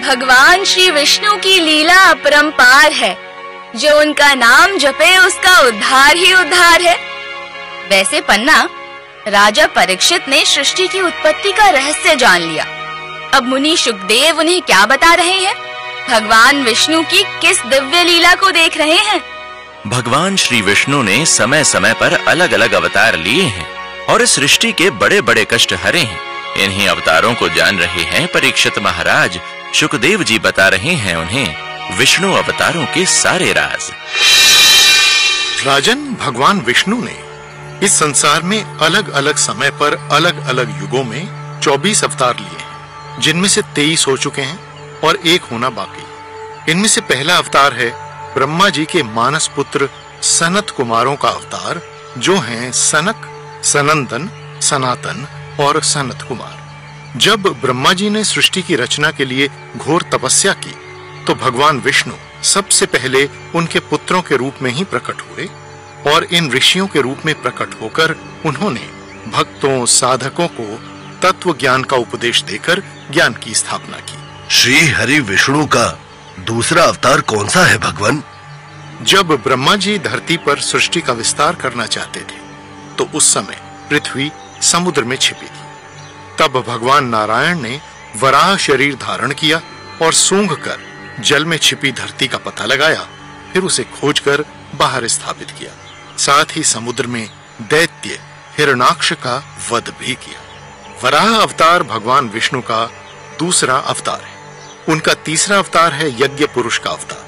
भगवान श्री विष्णु की लीला अपरंपार है। जो उनका नाम जपे उसका उद्धार ही उद्धार है। वैसे पन्ना, राजा परीक्षित ने सृष्टि की उत्पत्ति का रहस्य जान लिया। अब मुनि शुकदेव उन्हें क्या बता रहे हैं? भगवान विष्णु की किस दिव्य लीला को देख रहे हैं? भगवान श्री विष्णु ने समय समय पर अलग अलग अवतार लिए हैं और इस सृष्टि के बड़े बड़े कष्ट हरे हैं। इन्हीं अवतारों को जान रहे हैं परीक्षित महाराज। शुकदेव जी बता रहे हैं उन्हें विष्णु अवतारों के सारे राज। राजन, भगवान विष्णु ने इस संसार में अलग अलग समय पर अलग अलग युगों में 24 अवतार लिए हैं, जिनमें से 23 हो चुके हैं और एक होना बाकी। इनमें से पहला अवतार है ब्रह्मा जी के मानस पुत्र सनत कुमारों का अवतार, जो हैं सनक, सनंदन, सनातन और सनत कुमार। जब ब्रह्मा जी ने सृष्टि की रचना के लिए घोर तपस्या की तो भगवान विष्णु सबसे पहले उनके पुत्रों के रूप में ही प्रकट हुए और इन ऋषियों के रूप में प्रकट होकर उन्होंने भक्तों, साधकों को तत्व ज्ञान का उपदेश देकर ज्ञान की स्थापना की। श्री हरि विष्णु का दूसरा अवतार कौन सा है भगवान? जब ब्रह्मा जी धरती पर सृष्टि का विस्तार करना चाहते थे तो उस समय पृथ्वी समुद्र में छिपी थी। तब भगवान नारायण ने वराह शरीर धारण किया और सूंघ कर जल में छिपी धरती का पता लगाया, फिर उसे खोजकर बाहर स्थापित किया। साथ ही समुद्र में दैत्य हिरणाक्ष का वध भी किया। वराह अवतार भगवान विष्णु का दूसरा अवतार है। उनका तीसरा अवतार है यज्ञ पुरुष का अवतार।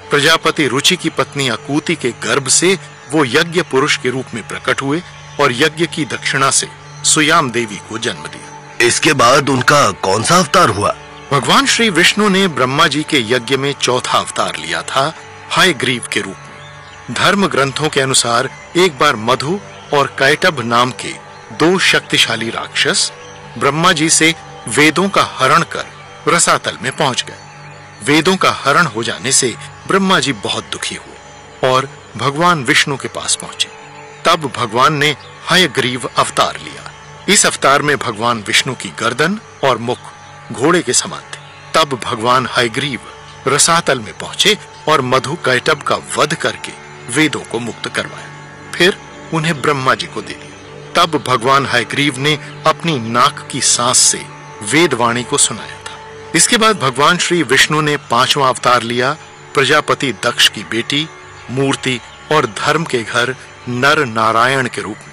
प्रजापति रुचि की पत्नी अकूति के गर्भ से वो यज्ञ पुरुष के रूप में प्रकट हुए और यज्ञ की दक्षिणा से सुयाम देवी को जन्म दिया। इसके बाद उनका कौन सा अवतार हुआ? भगवान श्री विष्णु ने ब्रह्मा जी के यज्ञ में चौथा अवतार लिया था, हयग्रीव के रूप में। धर्म ग्रंथों के अनुसार एक बार मधु और कैटभ नाम के 2 शक्तिशाली राक्षस ब्रह्मा जी से वेदों का हरण कर रसातल में पहुंच गए। वेदों का हरण हो जाने से ब्रह्मा जी बहुत दुखी हुए और भगवान विष्णु के पास पहुंचे। तब भगवान ने हयग्रीव अवतार लिया। इस अवतार में भगवान विष्णु की गर्दन और मुख घोड़े के समान थे। तब भगवान हयग्रीव रसातल में पहुंचे और मधु कैटभ का वध करके वेदों को मुक्त करवाया, फिर उन्हें ब्रह्मा जी को दे दिया। तब भगवान हयग्रीव ने अपनी नाक की सांस से वेदवाणी को सुनाया था। इसके बाद भगवान श्री विष्णु ने 5वां अवतार लिया, प्रजापति दक्ष की बेटी मूर्ति और धर्म के घर नर नारायण के रूप में।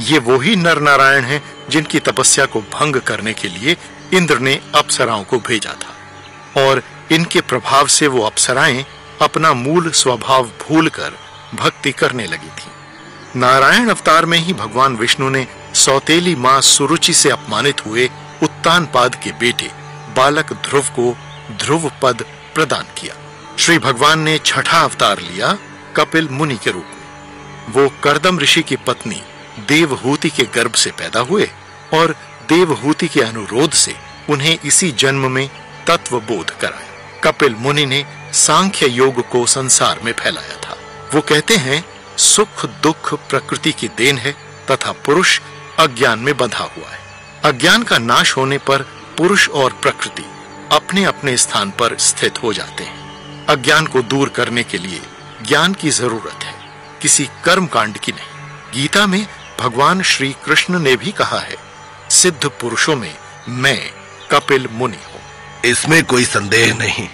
ये वो ही नर नारायण हैं जिनकी तपस्या को भंग करने के लिए इंद्र ने अप्सराओं को भेजा था और इनके प्रभाव से वो अप्सराएं अपना मूल स्वभाव भूलकर भक्ति करने लगी थी। नारायण अवतार में ही भगवान विष्णु ने सौतेली मां सुरुचि से अपमानित हुए उत्तानपाद के बेटे बालक ध्रुव को ध्रुव पद प्रदान किया। श्री भगवान ने 6ठा अवतार लिया, कपिल मुनि के रूप में। वो कर्दम ऋषि की पत्नी देवहूति के गर्भ से पैदा हुए और देवहूति के अनुरोध से उन्हें इसी जन्म में तत्व बोध कराया। कपिल मुनि ने सांख्य योग को संसार में फैलाया था। वो कहते हैं सुख दुख प्रकृति की देन है तथा पुरुष अज्ञान में बंधा हुआ है। अज्ञान का नाश होने पर पुरुष और प्रकृति अपने अपने स्थान पर स्थित हो जाते हैं। अज्ञान को दूर करने के लिए ज्ञान की जरूरत है, किसी कर्म कांड की नहीं। गीता में भगवान श्री कृष्ण ने भी कहा है, सिद्ध पुरुषों में मैं कपिल मुनि हूँ। इसमें कोई संदेह नहीं,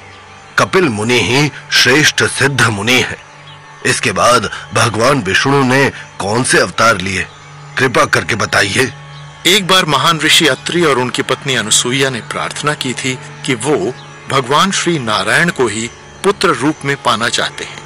कपिल मुनि ही श्रेष्ठ सिद्ध मुनि है। इसके बाद भगवान विष्णु ने कौन से अवतार लिए, कृपा करके बताइए। एक बार महान ऋषि अत्रि और उनकी पत्नी अनुसुईया ने प्रार्थना की थी कि वो भगवान श्री नारायण को ही पुत्र रूप में पाना चाहते हैं।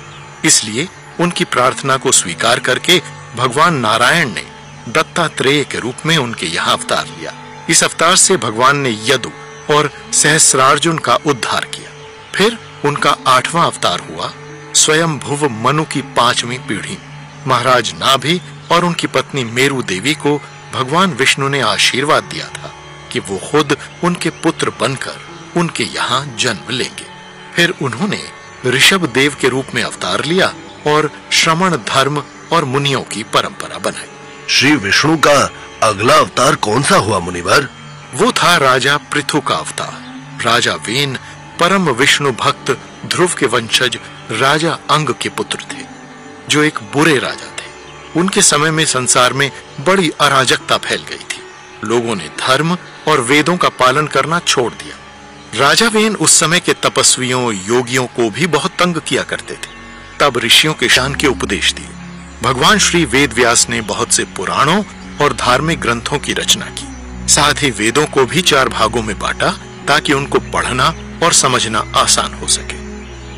इसलिए उनकी प्रार्थना को स्वीकार करके भगवान नारायण ने दत्तात्रेय के रूप में उनके यहाँ अवतार लिया। इस अवतार से भगवान ने यदु और सहस्रार्जुन का उद्धार किया। फिर उनका 8वां अवतार हुआ, स्वयं भुव मनु की 5वीं पीढ़ी। महाराज नाभि और उनकी पत्नी मेरु देवी को भगवान विष्णु ने आशीर्वाद दिया था कि वो खुद उनके पुत्र बनकर उनके यहाँ जन्म लेंगे। फिर उन्होंने ऋषभ देव के रूप में अवतार लिया और श्रमण धर्म और मुनियों की परंपरा बनाई। श्री विष्णु का अगला अवतार कौन सा हुआ मुनिवर? वो था राजा पृथु का अवतार। राजा वेन परम विष्णु भक्त ध्रुव के वंशज राजा अंग के पुत्र थे, जो एक बुरे राजा थे। उनके समय में संसार में बड़ी अराजकता फैल गई थी। लोगों ने धर्म और वेदों का पालन करना छोड़ दिया। राजा वेन उस समय के तपस्वियों योगियों को भी बहुत तंग किया करते थे। तब ऋषियों के शान के उपदेश दिए। भगवान श्री वेद व्यास ने बहुत से पुराणों और धार्मिक ग्रंथों की रचना की। साथ ही वेदों को भी 4 भागों में बांटा ताकि उनको पढ़ना और समझना आसान हो सके।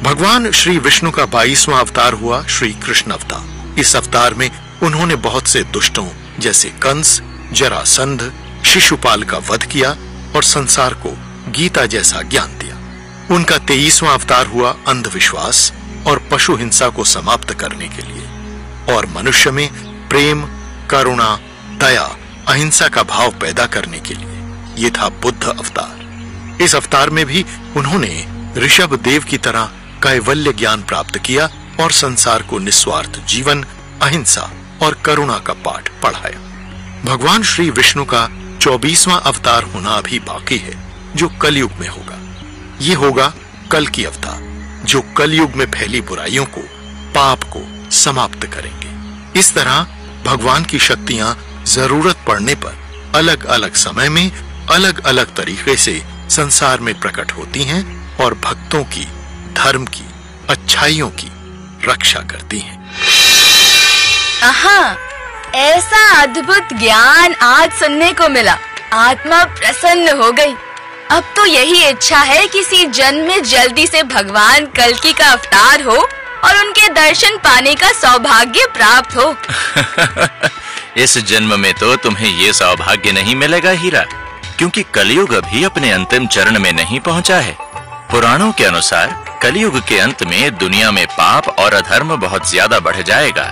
भगवान श्री विष्णु का 22वां अवतार हुआ श्री कृष्ण अवतार। इस अवतार में उन्होंने बहुत से दुष्टों जैसे कंस, जरासंध, शिशुपाल का वध किया और संसार को गीता जैसा ज्ञान दिया। उनका 23वां अवतार हुआ अंधविश्वास और पशु हिंसा को समाप्त करने के लिए और मनुष्य में प्रेम, करुणा, दया, अहिंसा का भाव पैदा करने के लिए। ये था बुद्ध अवतार। इस अवतार में भी उन्होंने ऋषभ देव की तरह कैवल्य ज्ञान प्राप्त किया और संसार को निस्वार्थ जीवन, अहिंसा और करुणा का पाठ पढ़ाया। भगवान श्री विष्णु का 24वां अवतार होना अभी बाकी है, जो कलयुग में होगा। ये होगा कल की अवतार, जो कलयुग में फैली बुराइयों को, पाप को समाप्त करेंगे। इस तरह भगवान की शक्तियां जरूरत पड़ने पर अलग अलग समय में अलग अलग तरीके से संसार में प्रकट होती हैं और भक्तों की, धर्म की, अच्छाइयों की रक्षा करती हैं। आहा, ऐसा अद्भुत ज्ञान आज सुनने को मिला। आत्मा प्रसन्न हो गई। अब तो यही इच्छा है किसी जन्म में जल्दी से भगवान कल्कि का अवतार हो और उनके दर्शन पाने का सौभाग्य प्राप्त हो। इस जन्म में तो तुम्हें ये सौभाग्य नहीं मिलेगा हीरा, क्योंकि कलयुग अभी अपने अंतिम चरण में नहीं पहुंचा है। पुराणों के अनुसार कलयुग के अंत में दुनिया में पाप और अधर्म बहुत ज्यादा बढ़ जाएगा।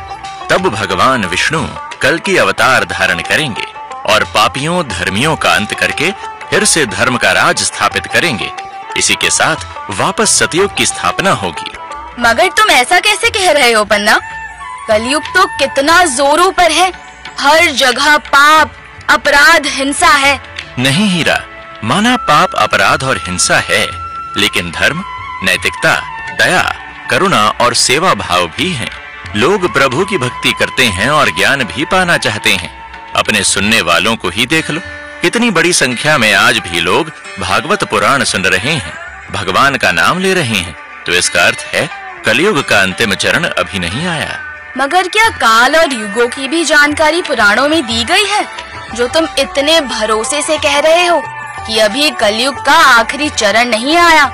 तब भगवान विष्णु कल्कि अवतार धारण करेंगे और पापियों धर्मियों का अंत करके फिर से धर्म का राज स्थापित करेंगे। इसी के साथ वापस सतयुग की स्थापना होगी। मगर तुम ऐसा कैसे कह रहे हो पन्ना? कलयुग तो कितना जोरों पर है। हर जगह पाप, अपराध, हिंसा है। नहीं हीरा, माना पाप, अपराध और हिंसा है, लेकिन धर्म, नैतिकता, दया, करुणा और सेवा भाव भी हैं। लोग प्रभु की भक्ति करते हैं और ज्ञान भी पाना चाहते हैं। अपने सुनने वालों को ही देख लो, कितनी बड़ी संख्या में आज भी लोग भागवत पुराण सुन रहे हैं, भगवान का नाम ले रहे हैं। तो इसका अर्थ है कलयुग का अंतिम चरण अभी नहीं आया। मगर क्या काल और युगों की भी जानकारी पुराणों में दी गई है, जो तुम इतने भरोसे से कह रहे हो कि अभी कलयुग का आखिरी चरण नहीं आया?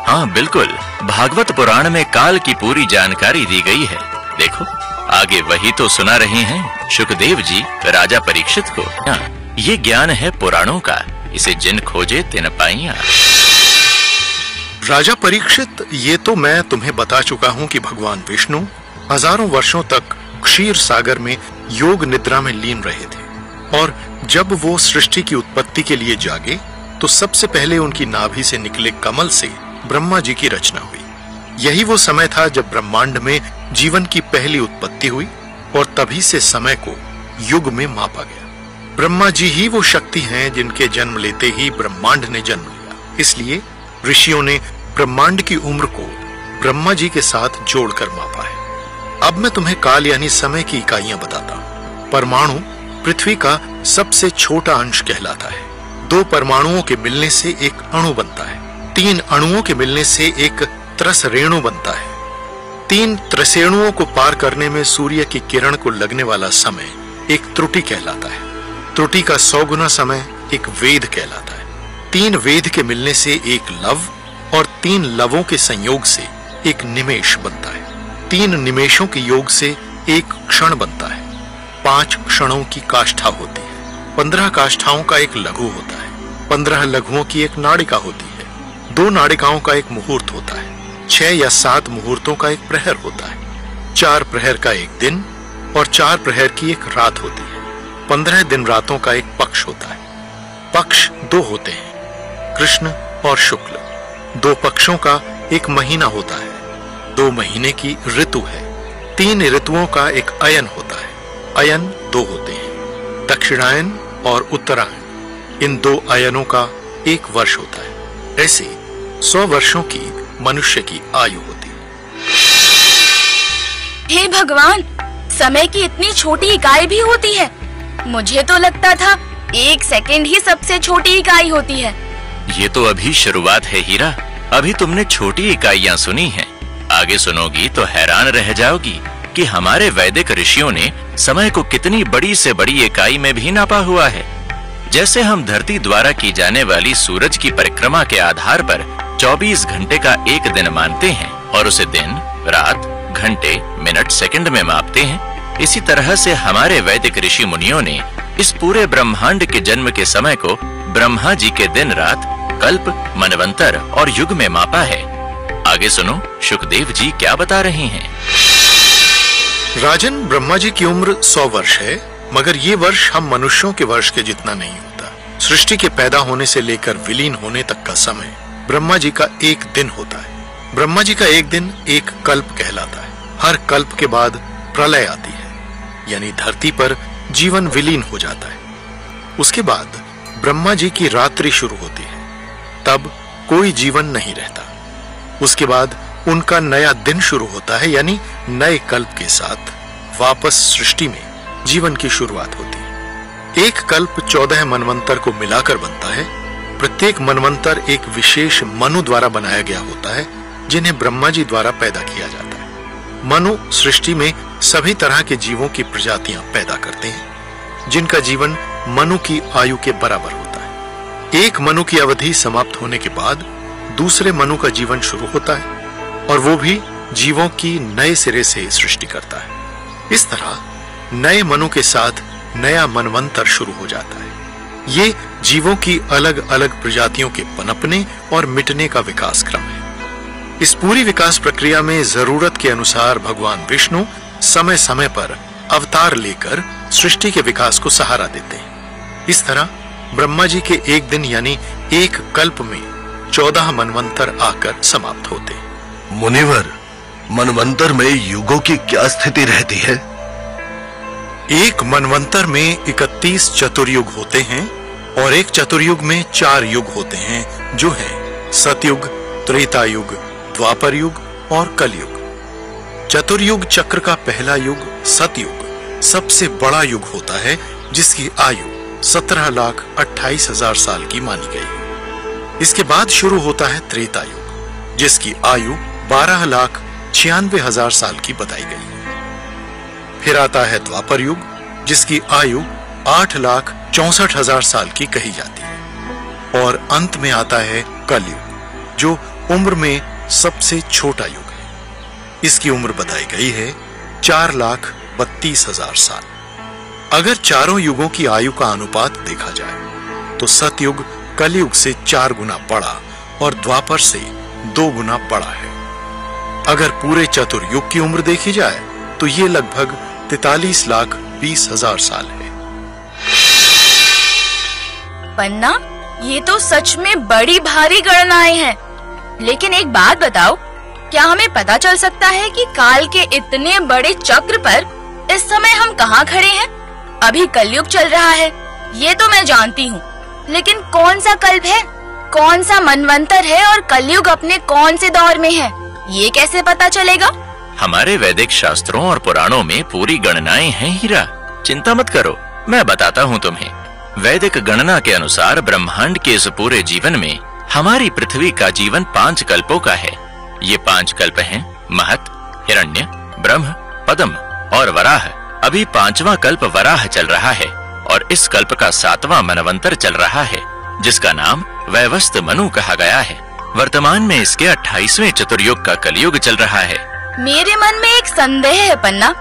हाँ बिल्कुल, भागवत पुराण में काल की पूरी जानकारी दी गई है। देखो आगे वही तो सुना रहे हैं शुकदेव जी राजा परीक्षित को। ये ज्ञान है पुराणों का, इसे जिन खोजे तिन पाइया। राजा परीक्षित, ये तो मैं तुम्हें बता चुका हूँ कि भगवान विष्णु हजारों वर्षों तक क्षीर सागर में योग निद्रा में लीन रहे थे और जब वो सृष्टि की उत्पत्ति के लिए जागे तो सबसे पहले उनकी नाभि से निकले कमल से ब्रह्मा जी की रचना हुई। यही वो समय था जब ब्रह्मांड में जीवन की पहली उत्पत्ति हुई और तभी से समय को युग में मापा गया। ब्रह्मा जी ही वो शक्ति हैं जिनके जन्म लेते ही ब्रह्मांड ने जन्म लिया। इसलिए ऋषियों ने ब्रह्मांड की उम्र को ब्रह्मा जी के साथ जोड़कर मापा है। अब मैं तुम्हें काल यानी समय की इकाइयां बताता हूँ। परमाणु पृथ्वी का सबसे छोटा अंश कहलाता है। 2 परमाणुओं के मिलने से एक अणु बनता है। 3 अणुओं के मिलने से एक त्रस रेणु बनता है। 3 त्रसेणुओं को पार करने में सूर्य की किरण को लगने वाला समय एक त्रुटि कहलाता है। त्रुटि का 100 गुना समय एक वेद कहलाता है। 3 वेद के मिलने से एक लव और 3 लवों के संयोग से एक निमेष बनता है। 3 निमेषों के योग से एक क्षण बनता है। 5 क्षणों की काष्ठा होती है। 15 काष्ठाओं का एक लघु होता है। 15 लघुओं की एक नाड़िका होती है। 2 नाड़िकाओं का एक मुहूर्त होता है। 6 या 7 मुहूर्तों का एक प्रहर होता है। 4 प्रहर का एक दिन और 4 प्रहर की एक रात होती है। 15 दिन रातों का एक पक्ष होता है। पक्ष 2 होते हैं, कृष्ण और शुक्ल। 2 पक्षों का एक महीना होता है। 2 महीने की ऋतु है। 3 ऋतुओं का एक अयन होता है। अयन 2 होते हैं, दक्षिणायन और उत्तरायण। इन 2 अयनों का एक वर्ष होता है। ऐसे 100 वर्षों की मनुष्य की आयु होती। हे भगवान, समय की इतनी छोटी इकाई भी होती है। मुझे तो लगता था 1 सेकंड ही सबसे छोटी इकाई होती है। ये तो अभी शुरुआत है हीरा। अभी तुमने छोटी इकाइयां सुनी हैं। आगे सुनोगी तो हैरान रह जाओगी कि हमारे वैदिक ऋषियों ने समय को कितनी बड़ी से बड़ी इकाई में भी नापा हुआ है। जैसे हम धरती द्वारा की जाने वाली सूरज की परिक्रमा के आधार पर 24 घंटे का एक दिन मानते हैं और उसे दिन, रात, घंटे, मिनट, सेकंड में मापते हैं, इसी तरह से हमारे वैदिक ऋषि मुनियों ने इस पूरे ब्रह्मांड के जन्म के समय को ब्रह्मा जी के दिन, रात, कल्प, मनवंतर और युग में मापा है। आगे सुनो शुकदेव जी क्या बता रहे हैं। राजन, ब्रह्मा जी की उम्र 100 वर्ष है, मगर ये वर्ष हम मनुष्यों के वर्ष के जितना नहीं होता। सृष्टि के पैदा होने से लेकर विलीन होने तक का समय ब्रह्मा जी का एक दिन होता है। ब्रह्मा जी का एक दिन एक कल्प कहलाता है। हर कल्प के बाद प्रलय आती है, यानी धरती पर जीवन विलीन हो जाता है। उसके बाद ब्रह्मा जी की रात्रि शुरू होती है, तब कोई जीवन नहीं रहता। उसके बाद उनका नया दिन शुरू होता है, यानी नए कल्प के साथ वापस सृष्टि में जीवन की शुरुआत होती है। एक कल्प 14 मनवंतर को मिलाकर बनता है। प्रत्येक मनवंतर एक विशेष मनु द्वारा बनाया गया होता है, जिन्हें ब्रह्मा जी द्वारा पैदा किया जाता है। मनु सृष्टि में सभी तरह के जीवों की प्रजातियां पैदा करते हैं, जिनका जीवन मनु की आयु के बराबर होता है। एक मनु की अवधि समाप्त होने के बाद दूसरे मनु का जीवन शुरू होता है, और वो भी जीवों की नए सिरे से सृष्टि करता है। इस तरह नए मनु के साथ नया मनवंतर शुरू हो जाता है। ये जीवों की अलग अलग प्रजातियों के पनपने और मिटने का विकास क्रम है। इस पूरी विकास प्रक्रिया में जरूरत के अनुसार भगवान विष्णु समय समय पर अवतार लेकर सृष्टि के विकास को सहारा देते हैं। इस तरह ब्रह्मा जी के एक दिन यानी एक कल्प में 14 मनवंतर आकर समाप्त होते। मुनिवर, मनवंतर में युगों की क्या स्थिति रहती है? एक मनवंतर में 31 चतुर्युग होते हैं और एक चतुर्युग में 4 युग होते हैं, जो है सतयुग, त्रेता युग, द्वापर युग और कलयुग। चतुर्युग चक्र का पहला युग सतयुग सबसे बड़ा युग होता है, जिसकी आयु 17,28,000 साल की मानी गई। इसके बाद शुरू होता है त्रेता युग, जिसकी आयु 12,96,000 साल की बताई गई। फिर आता है द्वापर युग, जिसकी आयु 8,64,000 साल की कही जाती है। और अंत में आता है कलयुग, जो उम्र में सबसे छोटा युग है। इसकी उम्र बताई गई है 4,32,000 साल। अगर चारों युगों की आयु का अनुपात देखा जाए तो सतयुग कलयुग से 4 गुना बड़ा और द्वापर से 2 गुना बड़ा है। अगर पूरे चतुर्युग की उम्र देखी जाए तो ये लगभग 43,20,000 साल है। पन्ना, ये तो सच में बड़ी भारी गणनाएं हैं। लेकिन एक बात बताओ, क्या हमें पता चल सकता है कि काल के इतने बड़े चक्र पर इस समय हम कहाँ खड़े हैं? अभी कलयुग चल रहा है, ये तो मैं जानती हूँ, लेकिन कौन सा कल्प है, कौन सा मनवंतर है और कलयुग अपने कौन से दौर में है, ये कैसे पता चलेगा? हमारे वैदिक शास्त्रों और पुराणों में पूरी गणनाएं हैं हीरा। चिंता मत करो, मैं बताता हूँ तुम्हें। वैदिक गणना के अनुसार ब्रह्मांड के इस पूरे जीवन में हमारी पृथ्वी का जीवन 5 कल्पों का है। ये 5 कल्प हैं महत, हिरण्य, ब्रह्म, पद्म और वराह। अभी 5वां कल्प वराह चल रहा है और इस कल्प का 7वां मनवंतर चल रहा है, जिसका नाम वैवस्त मनु कहा गया है। वर्तमान में इसके 28वें चतुर्युग का कलयुग चल रहा है। मेरे मन में एक संदेह है पन्ना,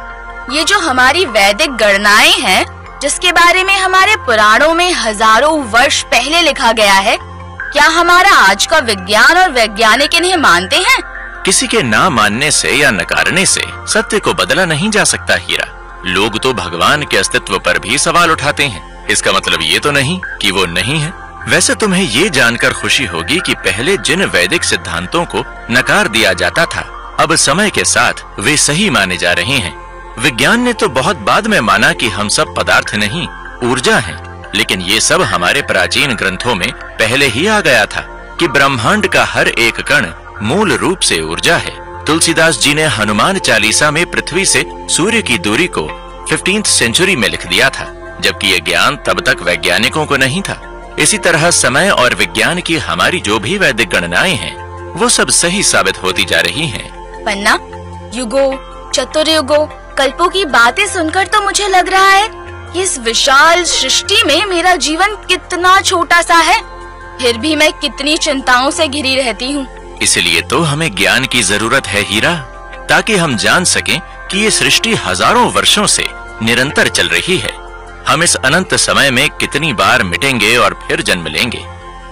ये जो हमारी वैदिक गणनाएं हैं, जिसके बारे में हमारे पुराणों में हजारों वर्ष पहले लिखा गया है, क्या हमारा आज का विज्ञान और वैज्ञानिक इन्हें मानते हैं? किसी के ना मानने से या नकारने से सत्य को बदला नहीं जा सकता हीरा। लोग तो भगवान के अस्तित्व पर भी सवाल उठाते हैं। इसका मतलब ये तो नहीं कि वो नहीं है। वैसे तुम्हें ये जानकर खुशी होगी कि पहले जिन वैदिक सिद्धांतों को नकार दिया जाता था, अब समय के साथ वे सही माने जा रहे हैं। विज्ञान ने तो बहुत बाद में माना कि हम सब पदार्थ नहीं, ऊर्जा हैं, लेकिन ये सब हमारे प्राचीन ग्रंथों में पहले ही आ गया था। कि ब्रह्मांड का हर एक कण मूल रूप से ऊर्जा है। तुलसीदास जी ने हनुमान चालीसा में पृथ्वी से सूर्य की दूरी को 15th सेंचुरी में लिख दिया था, जबकि ये ज्ञान तब तक वैज्ञानिकों को नहीं था। इसी तरह समय और विज्ञान की हमारी जो भी वैदिक गणनाएं हैं, वो सब सही साबित होती जा रही हैं। पन्ना, युगों, चतुर्युगों, कल्पों की बातें सुनकर तो मुझे लग रहा है इस विशाल सृष्टि में मेरा जीवन कितना छोटा सा है, फिर भी मैं कितनी चिंताओं से घिरी रहती हूँ। इसलिए तो हमें ज्ञान की जरूरत है हीरा, ताकि हम जान सकें कि ये सृष्टि हजारों वर्षों से निरंतर चल रही है। हम इस अनंत समय में कितनी बार मिटेंगे और फिर जन्म लेंगे।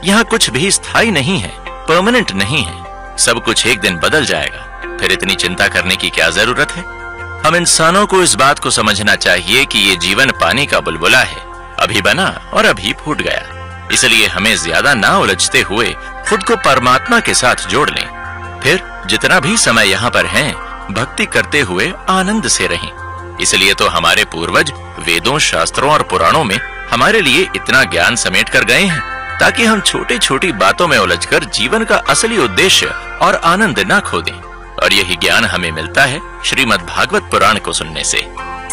यहाँ कुछ भी स्थायी नहीं है, परमानेंट नहीं है। सब कुछ एक दिन बदल जाएगा, फिर इतनी चिंता करने की क्या जरूरत है। हम इंसानों को इस बात को समझना चाहिए कि ये जीवन पानी का बुलबुला है, अभी बना और अभी फूट गया। इसलिए हमें ज्यादा ना उलझते हुए खुद को परमात्मा के साथ जोड़ लें। फिर जितना भी समय यहाँ पर हैं, भक्ति करते हुए आनंद से रहें। इसलिए तो हमारे पूर्वज वेदों, शास्त्रों और पुराणों में हमारे लिए इतना ज्ञान समेट कर गए हैं, ताकि हम छोटी छोटी बातों में उलझकर जीवन का असली उद्देश्य और आनंद ना खो दें। और यही ज्ञान हमें मिलता है श्रीमद् भागवत पुराण को सुनने से।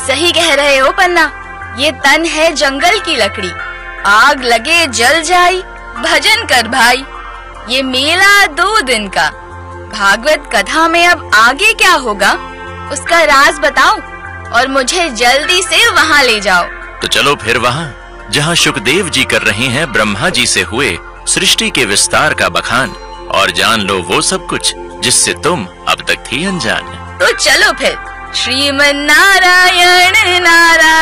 सही कह रहे हो पन्ना, ये तन है जंगल की लकड़ी, आग लगे जल जाई, भजन कर भाई। ये मेला 2 दिन का, भागवत कथा में अब आगे क्या होगा उसका राज बताओ और मुझे जल्दी से वहाँ ले जाओ। तो चलो फिर वहाँ, जहाँ शुकदेव जी कर रहे हैं ब्रह्मा जी से हुए सृष्टि के विस्तार का बखान, और जान लो वो सब कुछ जिससे तुम अब तक थी अनजान। तो चलो फिर, श्रीमन नारायण नारायण।